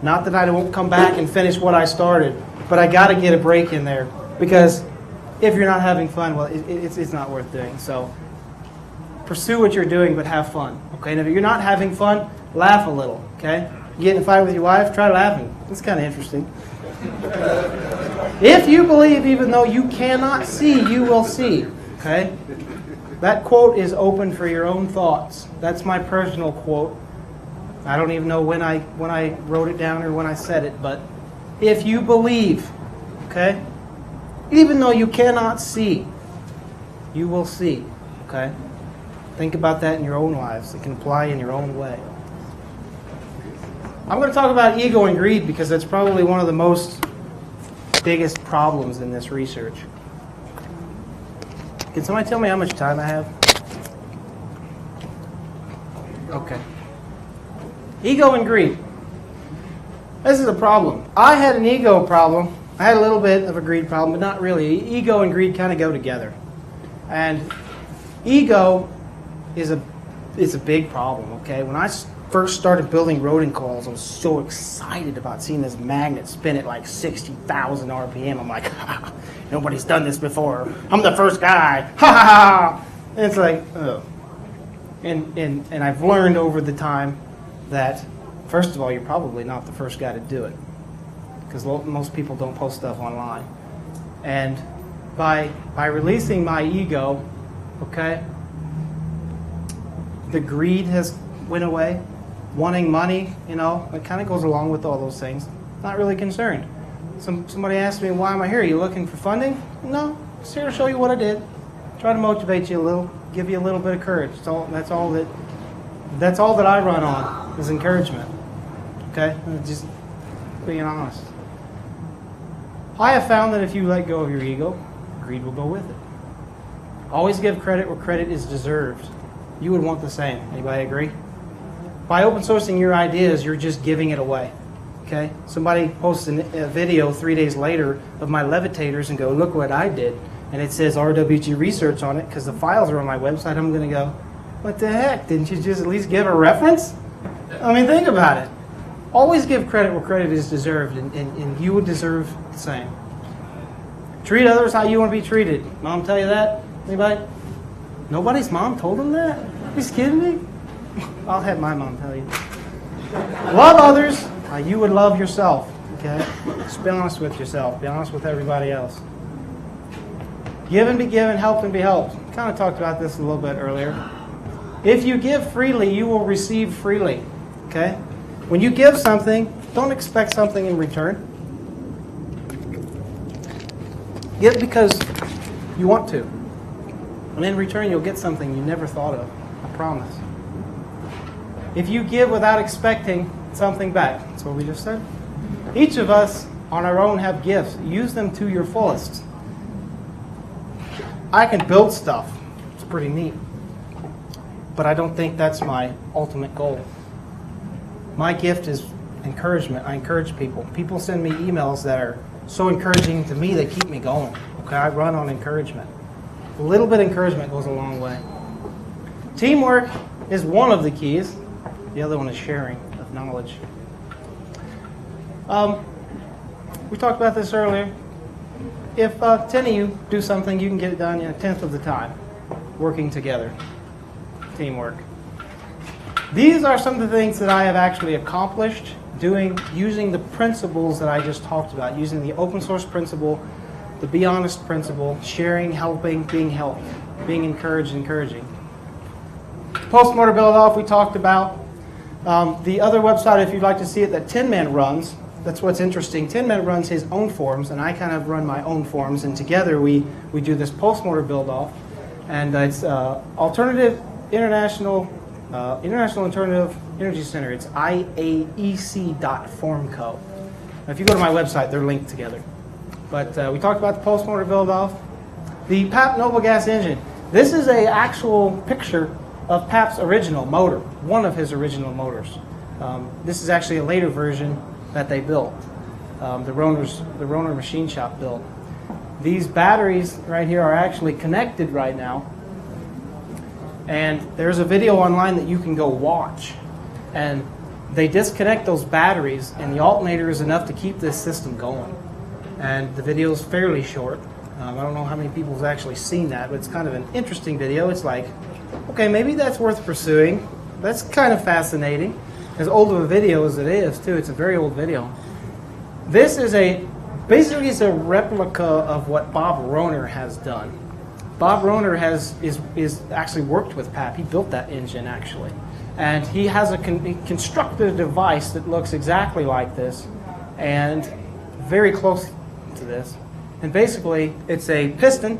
S2: Not that I won't come back and finish what I started, but I got to get a break in there because if you're not having fun, well, it's not worth doing. So pursue what you're doing, but have fun. Okay, and if you're not having fun, laugh a little. Okay, you get in a fight with your wife, try laughing. It's kind of interesting. If you believe, even though you cannot see, you will see. Okay, that quote is open for your own thoughts. That's my personal quote. I don't even know when I wrote it down or when I said it, but if you believe, okay, even though you cannot see, you will see. Okay, think about that in your own lives. It can apply in your own way. I'm going to talk about ego and greed because that's probably one of the biggest problems in this research. Can somebody tell me how much time I have? Okay. Ego and greed. This is a problem. I had an ego problem. I had a little bit of a greed problem, but not really. Ego and greed kind of go together. And ego is a big problem, okay? When I first started building rodent coils, I was so excited about seeing this magnet spin at like 60,000 RPM. I'm like, ha, nobody's done this before. I'm the first guy. Ha ha ha. And it's like, oh. And I've learned over the time that, first of all, you're probably not the first guy to do it, because most people don't post stuff online. And by releasing my ego, okay, the greed has went away. Wanting money, it kind of goes along with all those things. Not really concerned. Somebody asked me, why am I here? Are you looking for funding? No, just here to show you what I did. Try to motivate you a little, give you a little bit of courage. That's all that I run on, is encouragement. Okay? Just being honest. I have found that if you let go of your ego, greed will go with it. Always give credit where credit is deserved. You would want the same. Anybody agree? By open sourcing your ideas, you're just giving it away. Okay? Somebody posts a video 3 days later of my levitators and go, look what I did. And it says RWG research on it because the files are on my website. I'm going to go, what the heck? Didn't you just at least give a reference? I mean, think about it. Always give credit where credit is deserved, and you would deserve the same. Treat others how you want to be treated. Mom tell you that? Anybody? Nobody's mom told them that? Are you kidding me? I'll have my mom tell you. Love others how you would love yourself. Okay? Just be honest with yourself. Be honest with everybody else. Give and be given, help and be helped. Kind of talked about this a little bit earlier. If you give freely, you will receive freely. Okay? When you give something, don't expect something in return. Give because you want to. And in return, you'll get something you never thought of. I promise. If you give without expecting something back, that's what we just said. Each of us on our own have gifts. Use them to your fullest. I can build stuff. It's pretty neat. But I don't think that's my ultimate goal. My gift is encouragement. I encourage people. People send me emails that are so encouraging to me, they keep me going. Okay, I run on encouragement. A little bit of encouragement goes a long way. Teamwork is one of the keys. The other one is sharing of knowledge. We talked about this earlier. If 10 of you do something, you can get it done in a tenth of the time, working together. Teamwork. These are some of the things that I have actually accomplished using the principles that I just talked about, using the open source principle, the be honest principle, sharing, helping, being helped, being encouraged, encouraging. Post-mortem build-off we talked about. The other website, if you'd like to see it, that Tin Man runs, that's what's interesting. Tin Man runs his own forums, and I kind of run my own forums, and together we do this post-mortem build-off. And it's International Alternative Energy Center. It's IAEC.formco. Now, if you go to my website, they're linked together. But we talked about the post-mortem build-off. The PAP Noble Gas engine. This is an actual picture of PAP's original motor, one of his original motors. This is actually a later version that they built. The Roner Machine Shop built. These batteries right here are actually connected right now. And there's a video online that you can go watch. And they disconnect those batteries, and the alternator is enough to keep this system going. And the video is fairly short. I don't know how many people have actually seen that, but it's kind of an interesting video. It's like, okay, maybe that's worth pursuing. That's kind of fascinating. As old of a video as it is, too. It's a very old video. This is basically it's a replica of what Bob Rohner has done. Bob Rohner is actually worked with PAP. He built that engine, actually. And he has he constructed a device that looks exactly like this and very close to this. And basically, it's a piston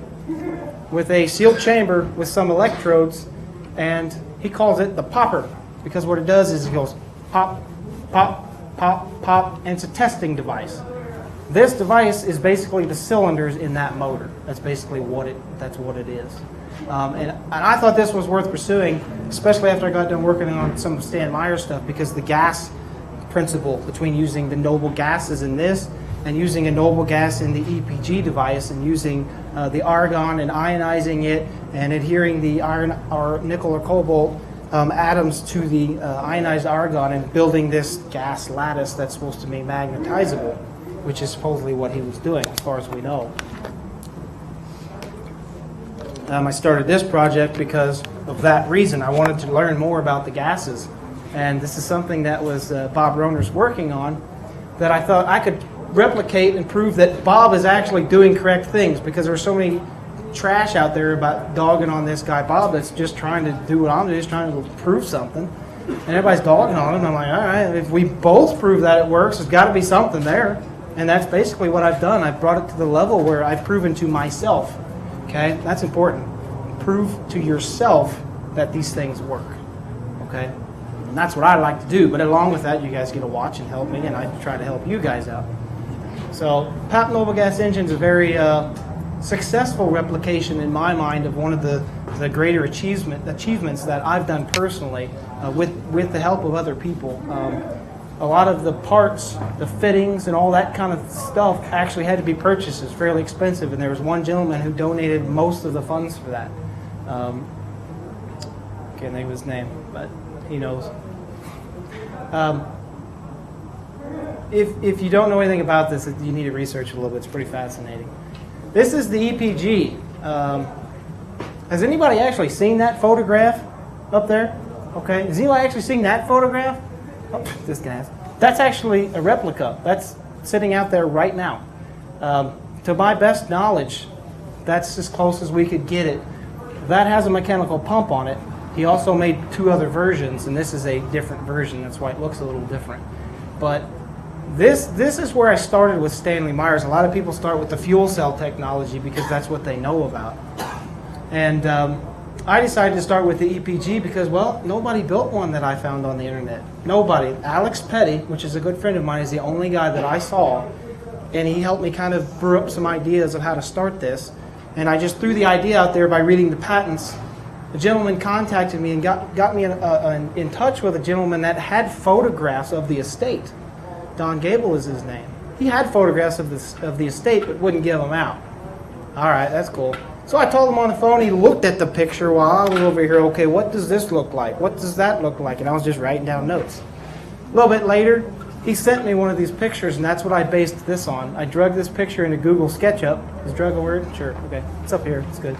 S2: with a sealed chamber with some electrodes, and he calls it the popper, because what it does is it goes pop, pop, pop, pop, and it's a testing device. This device is basically the cylinders in that motor. That's basically what it is. And I thought this was worth pursuing, especially after I got done working on some of Stan Meyer's stuff, because the gas principle between using the noble gases in this and using a noble gas in the EPG device and using the argon and ionizing it and adhering the iron or nickel or cobalt atoms to the ionized argon and building this gas lattice that's supposed to be magnetizable, which is supposedly what he was doing as far as we know. I started this project because of that reason. I wanted to learn more about the gases. And this is something that was Bob Rohner's working on that I thought I could replicate and prove that Bob is actually doing correct things, because there's so many trash out there about dogging on this guy Bob that's just trying to do what I'm doing, just trying to prove something. And everybody's dogging on him. I'm like, all right, if we both prove that it works, there's got to be something there. And that's basically what I've done. I've brought it to the level where I've proven to myself. Okay, that's important. Prove to yourself that these things work. Okay, and that's what I like to do. But along with that, you guys get to watch and help me, and I try to help you guys out. So, PAP Noble Gas Engine is a very successful replication in my mind of one of the greater achievements that I've done personally with the help of other people. A lot of the parts, the fittings, and all that kind of stuff actually had to be purchased. It's fairly expensive, and there was one gentleman who donated most of the funds for that. Can't think of his name, but he knows. If you don't know anything about this, you need to research a little bit. It's pretty fascinating. This is the EPG. Has anybody actually seen that photograph up there? Okay, has anybody actually seen that photograph? Oh, this guy has. That's actually a replica. That's sitting out there right now. To my best knowledge, that's as close as we could get it. That has a mechanical pump on it. He also made 2 other versions, and this is a different version. That's why it looks a little different. But this is where I started with Stanley Myers. A lot of people start with the fuel cell technology because that's what they know about. And I decided to start with the EPG because, well, nobody built one that I found on the internet. Nobody. Alex Petty, which is a good friend of mine, is the only guy that I saw. And he helped me kind of brew up some ideas of how to start this. And I just threw the idea out there by reading the patents. A gentleman contacted me and got me in touch with a gentleman that had photographs of the estate. Don Gable is his name. He had photographs of the estate but wouldn't give them out. All right, that's cool. So I told him on the phone, he looked at the picture while I was over here, okay, what does this look like? What does that look like? And I was just writing down notes. A little bit later, he sent me one of these pictures, and that's what I based this on. I drug this picture into Google SketchUp. Is drug a word? Sure, okay. It's up here, it's good.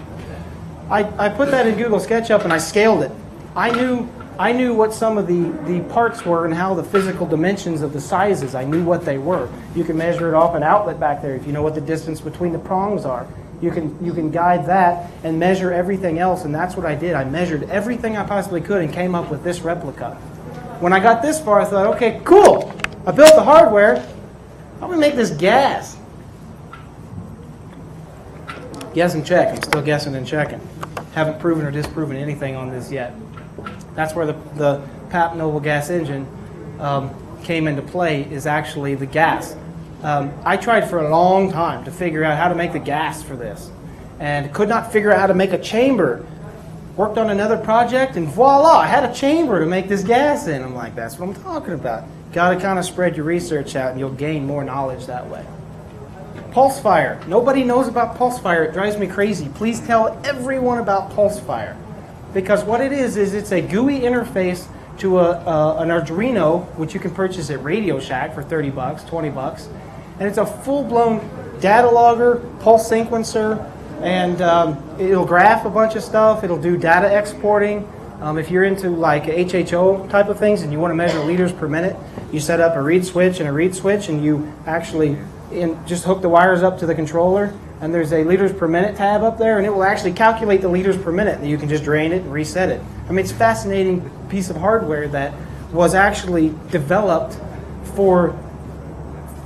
S2: I put that in Google SketchUp and I scaled it. I knew what some of the parts were and how the physical dimensions of the sizes, I knew what they were. You can measure it off an outlet back there if you know what the distance between the prongs are. You can guide that and measure everything else, and that's what I did. I measured everything I possibly could and came up with this replica. When I got this far, I thought, okay, cool. I built the hardware. How do we make this gas? Guess and check. I'm still guessing and checking. Haven't proven or disproven anything on this yet. That's where the PAP Noble Gas Engine came into play, is actually the gas. I tried for a long time to figure out how to make the gas for this, and could not figure out how to make a chamber. Worked on another project, and voila, I had a chamber to make this gas in. I'm like, that's what I'm talking about. Got to kind of spread your research out, and you'll gain more knowledge that way. Pulse fire. Nobody knows about pulse fire. It drives me crazy. Please tell everyone about pulse fire, because what it is it's a GUI interface to an Arduino, which you can purchase at Radio Shack for $30, $20. And it's a full-blown data logger, pulse sequencer, and it'll graph a bunch of stuff. It'll do data exporting. If you're into like HHO type of things and you want to measure liters per minute, you set up a read switch and a read switch, and you actually just hook the wires up to the controller, and there's a liters per minute tab up there, and it will actually calculate the liters per minute, and you can just drain it and reset it. I mean, it's a fascinating piece of hardware that was actually developed for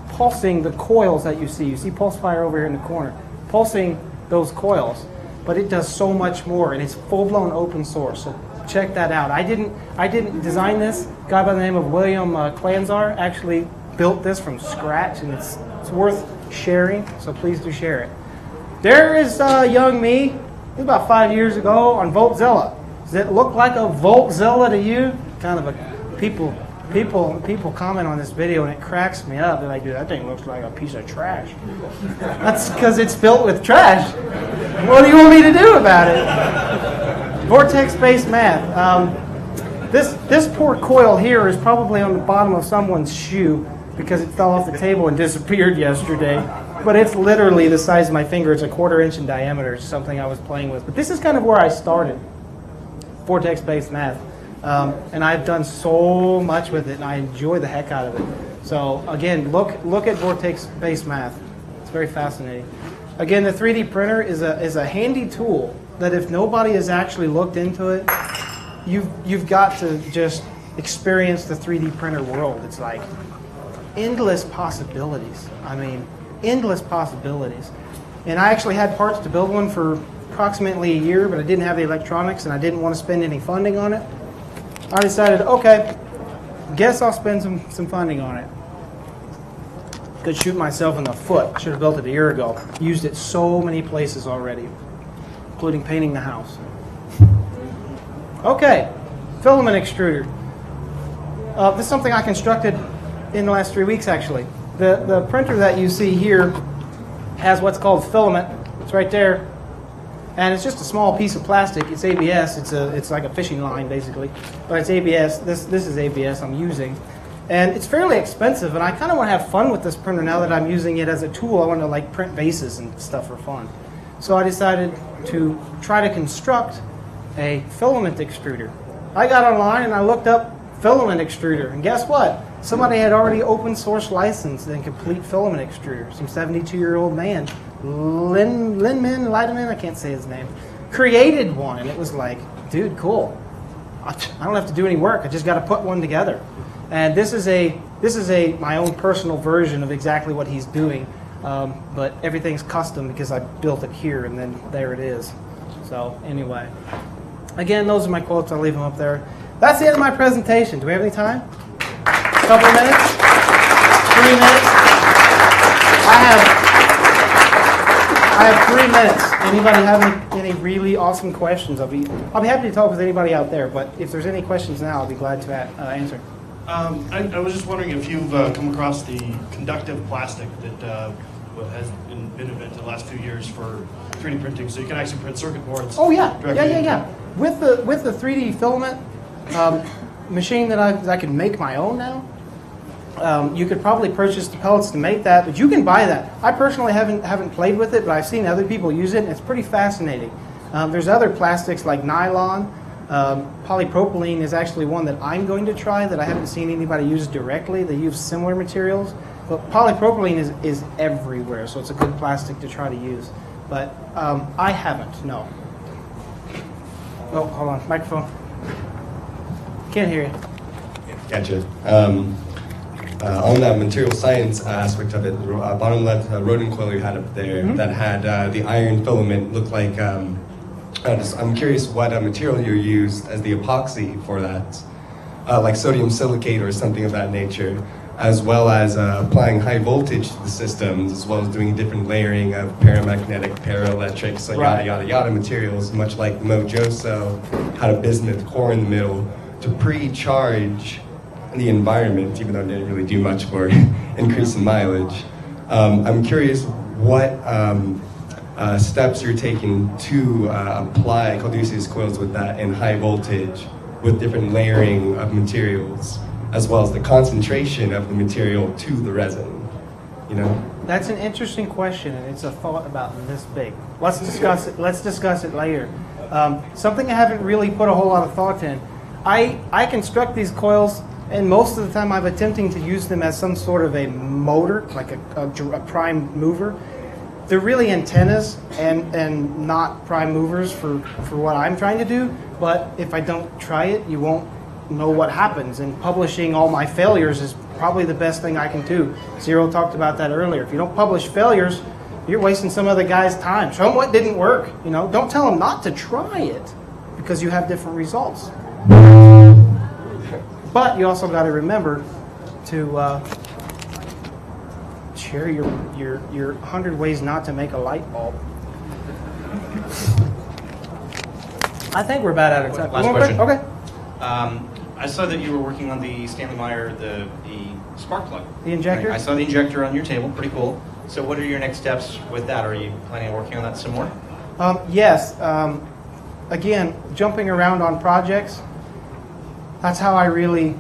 S2: pulsing the coils that you see. You see pulse fire over here in the corner, pulsing those coils, but it does so much more, and it's full-blown open source. So check that out. I didn't design this. A guy by the name of William Klanzar actually built this from scratch, and it's worth sharing. So please do share it. There is young me. It was about 5 years ago on Voltzilla. Does it look like a Voltzilla to you? Kind of a people comment on this video, and it cracks me up. They're like, dude, that thing looks like a piece of trash. That's because it's built with trash. What do you want me to do about it? Vortex-based math. This poor coil here is probably on the bottom of someone's shoe because it fell off the table and disappeared yesterday. But it's literally the size of my finger. It's a 1/4 inch in diameter. It's something I was playing with. But this is kind of where I started, vortex-based math. And I've done so much with it, and I enjoy the heck out of it. So again, look at vortex-based math. It's very fascinating. Again, the 3D printer is a handy tool that if nobody has actually looked into it, you've got to just experience the 3D printer world. It's like endless possibilities. I mean, endless possibilities. And I actually had parts to build one for approximately a year, but I didn't have the electronics and I didn't want to spend any funding on it. I decided, okay, guess I'll spend some funding on it. Could shoot myself in the foot. Should have built it a year ago. Used it so many places already, including painting the house. Okay, filament extruder. This is something I constructed in the last 3 weeks, actually. The printer that you see here has what's called filament. It's right there. And it's just a small piece of plastic. It's ABS. It's like a fishing line, basically. But it's ABS. This is ABS I'm using. And it's fairly expensive, and I kind of want to have fun with this printer now that I'm using it as a tool. I want to like print bases and stuff for fun. So I decided to try to construct a filament extruder. I got online and I looked up filament extruder, and guess what? Somebody had already open source licensed a complete filament extruder. Some 72-year-old man, Lideman, I can't say his name, created one, and it was like, dude, cool. I don't have to do any work. I just got to put one together. And this is my own personal version of exactly what he's doing, but everything's custom because I built it here, and then there it is. So anyway, again, those are my quotes. I'll leave them up there. That's the end of my presentation. Do we have any time? A couple of minutes? 3 minutes? I have 3 minutes. Anybody have any really awesome questions? I'll be happy to talk with anybody out there, but if there's any questions now, I'll be glad to answer.
S6: I was just wondering if you've come across the conductive plastic that has been invented the last few years for 3D printing, so you can actually print circuit boards.
S2: Oh yeah. With the 3D filament machine that I can make my own now. You could probably purchase the pellets to make that, but you can buy that. I personally haven't played with it, but I've seen other people use it, and it's pretty fascinating. There's other plastics like nylon. Polypropylene is actually one that I'm going to try that I haven't seen anybody use directly. They use similar materials, but polypropylene is everywhere, so it's a good plastic to try to use. But I haven't, no. Oh, hold on, microphone. Can't hear you.
S7: Gotcha. On that material science aspect of it, the bottom left rodent coil you had up there that had the iron filament looked like, I'm curious what material you used as the epoxy for that, like sodium silicate or something of that nature, as well as applying high voltage to the systems, as well as doing different layering of paramagnetic, paraelectric, so yada yada yada materials, much like Mojoso had a bismuth core in the middle to pre-charge the environment, even though it didn't really do much for increasing mileage. I'm curious what steps you're taking to apply Caduceus coils with that in high voltage with different layering of materials, as well as the concentration of the material to the resin, you know?
S2: That's an interesting question, and it's a thought about this big. Let's discuss it. Let's discuss it later. Something I haven't really put a whole lot of thought in. I construct these coils, and most of the time I'm attempting to use them as some sort of a motor, like a prime mover. They're really antennas and not prime movers for what I'm trying to do. But if I don't try it, you won't know what happens. And publishing all my failures is probably the best thing I can do. Zero talked about that earlier. If you don't publish failures, you're wasting some other guy's time. Show him what didn't work. You know, don't tell him not to try it because you have different results. But you also got to remember to share your 100 ways not to make a light bulb. I think we're about out of time.
S8: Last question.
S2: Okay.
S8: I saw that you were working on the Stanley Meyer, the spark plug.
S2: The injector?
S8: I saw the injector on your table. Pretty cool. So what are your next steps with that? Are you planning on working on that some more?
S2: Yes. Again, jumping around on projects, that's how I really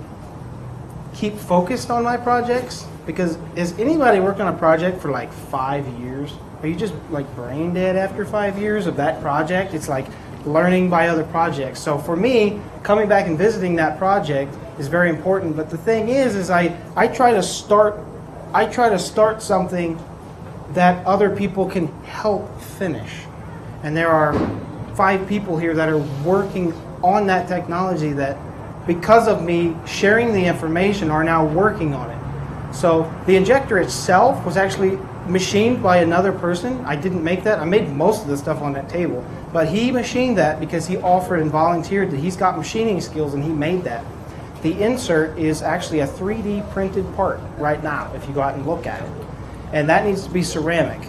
S2: keep focused on my projects. Because has anybody worked on a project for like 5 years? Are you just like brain dead after 5 years of that project? It's like learning by other projects. So for me, coming back and visiting that project is very important. But the thing is I try to start something that other people can help finish. And there are 5 people here that are working on that technology that, because of me sharing the information, are now working on it. So the injector itself was actually machined by another person. I didn't make that. I made most of the stuff on that table. But he machined that because he offered and volunteered that he's got machining skills, and he made that. The insert is actually a 3D printed part right now if you go out and look at it. And that needs to be ceramic.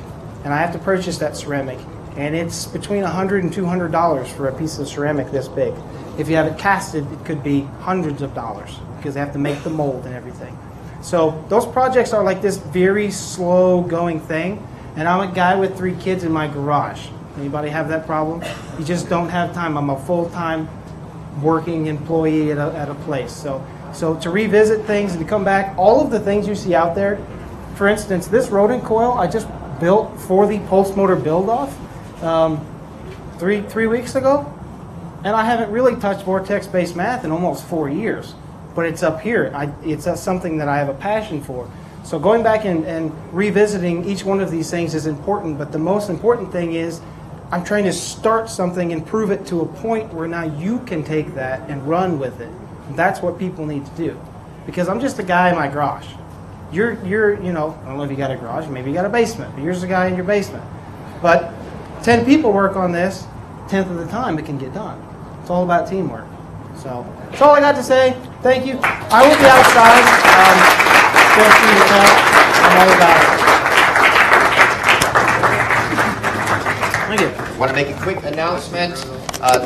S2: And I have to purchase that ceramic. And it's between $100 and $200 for a piece of ceramic this big. If you have it casted, it could be hundreds of dollars because they have to make the mold and everything. So those projects are like this very slow going thing. And I'm a guy with 3 kids in my garage. Anybody have that problem? You just don't have time. I'm a full-time working employee at a place. So to revisit things and to come back, all of the things you see out there, for instance, this rodent coil I just built for the pulse motor build-off 3 weeks ago. And I haven't really touched vortex-based math in almost 4 years. But it's up here. It's something that I have a passion for. So going back and revisiting each one of these things is important, but the most important thing is I'm trying to start something and prove it to a point where now you can take that and run with it. And that's what people need to do. Because I'm just a guy in my garage. You're, you know, I don't know if you got a garage, maybe you got a basement, but you're just a guy in your basement. But 10 people work on this, 10th of the time it can get done. It's all about teamwork. So that's all I got to say. Thank you. I will be outside. Feel free to talk. I'm all about it. Thank you.
S4: I want to make a quick announcement.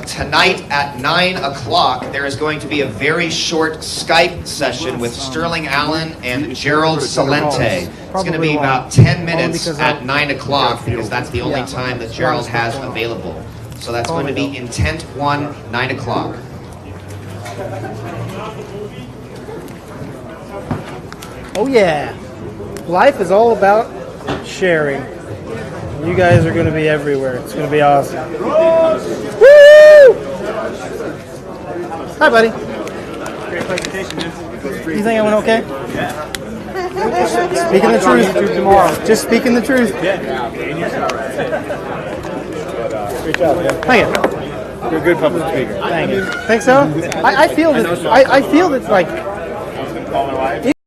S4: Tonight at 9 o'clock, there is going to be a very short Skype session with Sterling Allen and Gerald Salente. It's going to be about 10 minutes at 9 o'clock because that's the only time that Gerald has available. So that's going to be Intent 1, 9 o'clock.
S2: Oh yeah, life is all about sharing. You guys are going to be everywhere. It's going to be awesome. Woo! Hi, buddy.
S9: Great presentation, man.
S2: You think I went okay?
S9: Yeah.
S2: Speaking the truth. Tomorrow. Just speaking the truth.
S9: Yeah.
S2: Great job, man. Thank you.
S9: You're a good public speaker.
S2: Thank you. Think so? I feel that. I feel that like.